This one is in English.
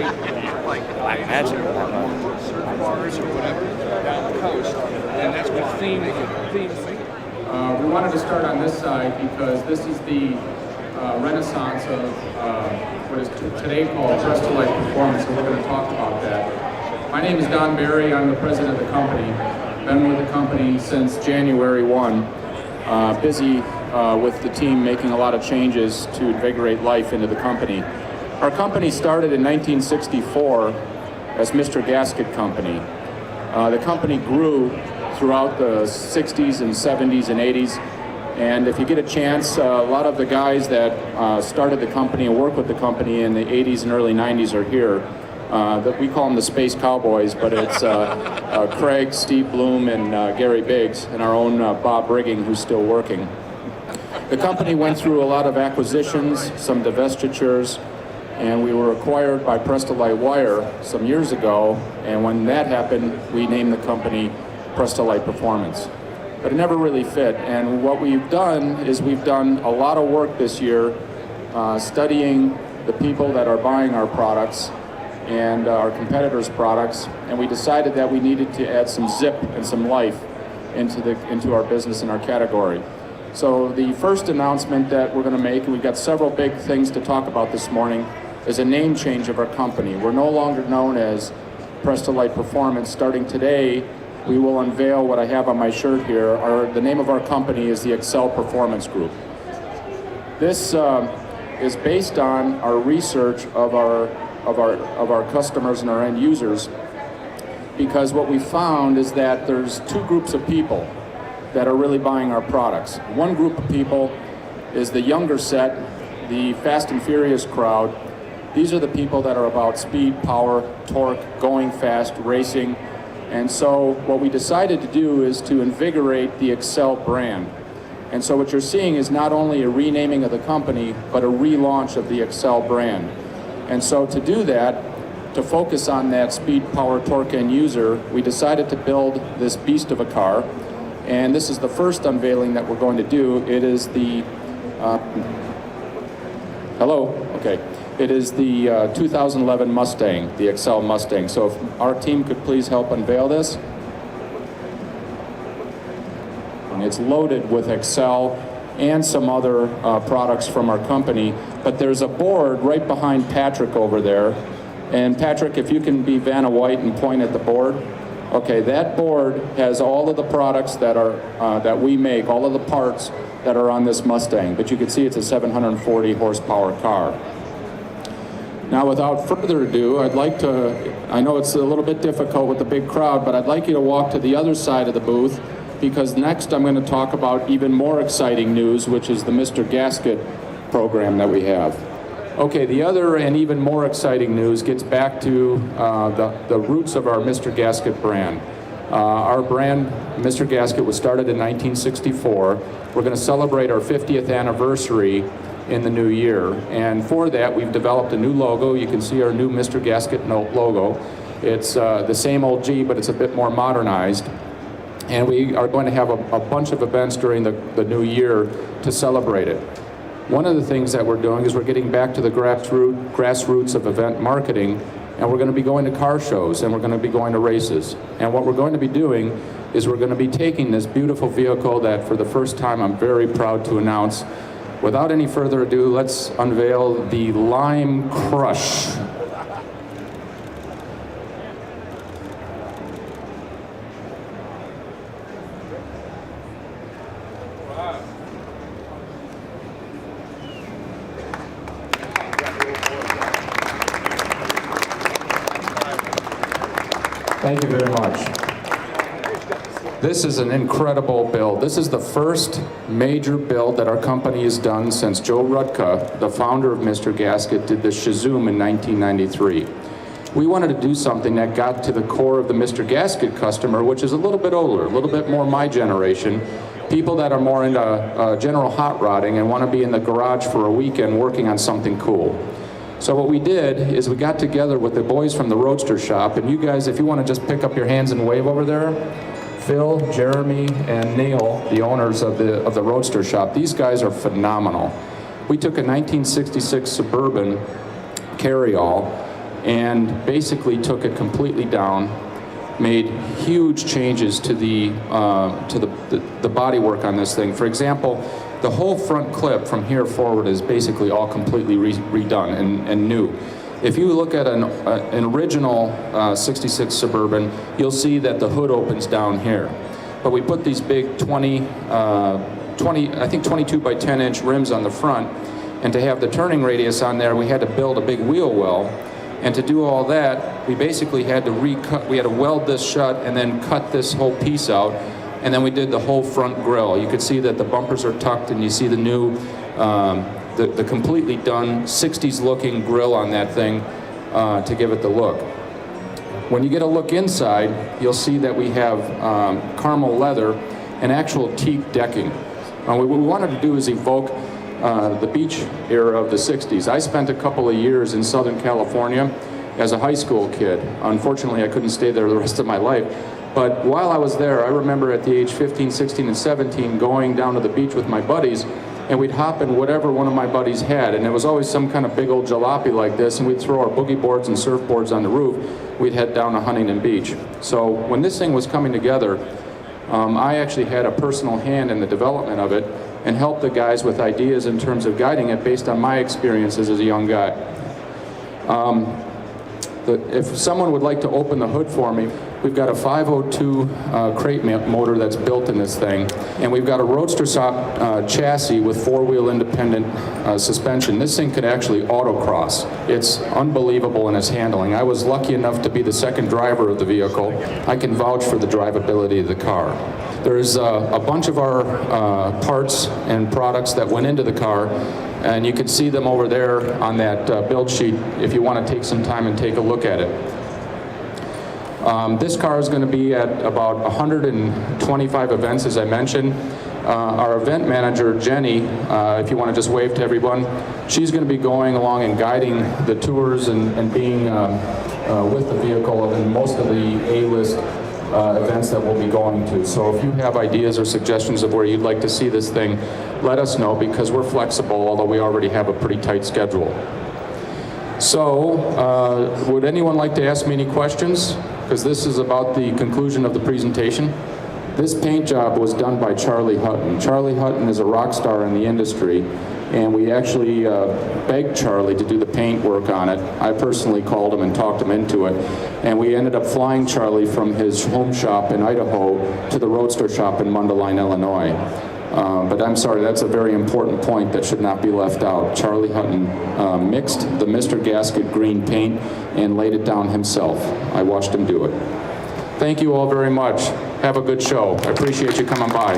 I imagine surf bars or whatever down the coast, and that's what theme. We wanted to start on this side because this is the renaissance of what is today called Prestolite Performance, and we're going to talk about that. My name is Don Barry. I'm the president of the company. Been with the company since January 1. Busy with the team making a lot of changes to invigorate life into the company. Our company started in 1964 as Mr. Gasket Company. The company grew throughout the 60s and 70s and 80s, and if you get a chance, a lot of the guys that started the company and worked with the company in the 80s and early 90s are here. That we call them the Space Cowboys, but it's Craig, Steve Bloom, and Gary Biggs, and our own Bob Rigging, who's still working. The company went through a lot of acquisitions, some divestitures, and we were acquired by Prestolite Wire some years ago, and when that happened, we named the company Prestolite Performance. But it never really fit, and what we've done is we've done a lot of work this year studying the people that are buying our products and our competitors' products, and we decided that we needed to add some zip and some life into our business and our category. So the first announcement that we're going to make, and we've got several big things to talk about this morning, is a name change of our company. We're no longer known as Prestolite Performance. Starting today, we will unveil what I have on my shirt here. The name of our company is the ACCEL Performance Group. This is based on our research of our customers and our end users, because what we found is that there's two groups of people that are really buying our products. One group of people is the younger set, the Fast and Furious crowd. These are the people that are about speed, power, torque, going fast, racing. And so what we decided to do is to invigorate the ACCEL brand. And so what you're seeing is not only a renaming of the company, but a relaunch of the ACCEL brand. And so to do that, to focus on that speed, power, torque end user, we decided to build this beast of a car. And this is the first unveiling that we're going to do. It is the, hello? Okay. It is the 2011 Mustang, the ACCEL Mustang. So if our team could please help unveil this. And it's loaded with ACCEL and some other products from our company. But there's a board right behind Patrick over there. And Patrick, if you can be Vanna White and point at the board. Okay, that board has all of the products that are that we make, all of the parts that are on this Mustang. But you can see it's a 740 horsepower car. Now, without further ado, I'd like to, I know it's a little bit difficult with the big crowd, but I'd like you to walk to the other side of the booth, because next I'm going to talk about even more exciting news, which is the Mr. Gasket program that we have. Okay, the other and even more exciting news gets back to the roots of our Mr. Gasket brand. Our brand, Mr. Gasket, was started in 1964. We're going to celebrate our 50th anniversary in the new year, and for that we've developed a new logo. You can see our new Mr. Gasket logo. It's the same old G, but it's a bit more modernized, and we are going to have a bunch of events during the new year to celebrate it. One of the things that we're doing is we're getting back to the grassroots of event marketing, and we're going to be going to car shows, and we're going to be going to races. And what we're going to be doing is we're going to be taking this beautiful vehicle that for the first time I'm very proud to announce. Without any further ado, let's unveil the Lime Crush. Thank you very much. This is an incredible build. This is the first major build that our company has done since Joe Rudka, the founder of Mr. Gasket, did the Shazoom in 1993. We wanted to do something that got to the core of the Mr. Gasket customer, which is a little bit older, a little bit more my generation, people that are more into general hot rodding and want to be in the garage for a weekend working on something cool. So what we did is we got together with the boys from the Roadster Shop, and you guys, if you want to just pick up your hands and wave over there, Phil, Jeremy, and Neil, the owners of the Roadster Shop. These guys are phenomenal. We took a 1966 Suburban carryall and basically took it completely down, made huge changes to the bodywork on this thing. For example, the whole front clip from here forward is basically all completely redone and new. If you look at an original 66 Suburban, you'll see that the hood opens down here. But we put these big 22 by 10 inch rims on the front, and to have the turning radius on there, we had to build a big wheel well. And to do all that, we basically had to we had to weld this shut and then cut this whole piece out, and then we did the whole front grille. You could see that the bumpers are tucked, and you see the new, the completely done 60s looking grille on that thing to give it the look. When you get a look inside, you'll see that we have caramel leather and actual teak decking. What we wanted to do is evoke the beach era of the 60s. I spent a couple of years in Southern California as a high school kid. Unfortunately, I couldn't stay there the rest of my life. But while I was there, I remember at the age 15, 16, and 17 going down to the beach with my buddies, and we'd hop in whatever one of my buddies had, and it was always some kind of big old jalopy like this, and we'd throw our boogie boards and surfboards on the roof. We'd head down to Huntington Beach. So when this thing was coming together, I actually had a personal hand in the development of it and helped the guys with ideas in terms of guiding it based on my experiences as a young guy. If someone would like to open the hood for me, we've got a 502 crate motor that's built in this thing, and we've got a roadster chassis with four-wheel independent suspension. This thing could actually autocross. It's unbelievable in its handling. I was lucky enough to be the second driver of the vehicle. I can vouch for the drivability of the car. There's a bunch of our parts and products that went into the car, and you can see them over there on that build sheet if you want to take some time and take a look at it. This car is going to be at about 125 events, as I mentioned. Our event manager, Jenny, if you want to just wave to everyone, she's going to be going along and guiding the tours and being with the vehicle in most of the A-list events that we'll be going to. So if you have ideas or suggestions of where you'd like to see this thing, let us know, because we're flexible, although we already have a pretty tight schedule. So, would anyone like to ask me any questions? Because this is about the conclusion of the presentation. This paint job was done by Charlie Hutton. Charlie Hutton is a rock star in the industry, and we actually begged Charlie to do the paint work on it. I personally called him and talked him into it, and we ended up flying Charlie from his home shop in Idaho to the Roadster shop in Mundelein, Illinois. But I'm sorry, that's a very important point that should not be left out. Charlie Hutton mixed the Mr. Gasket green paint and laid it down himself. I watched him do it. Thank you all very much. Have a good show. I appreciate you coming by.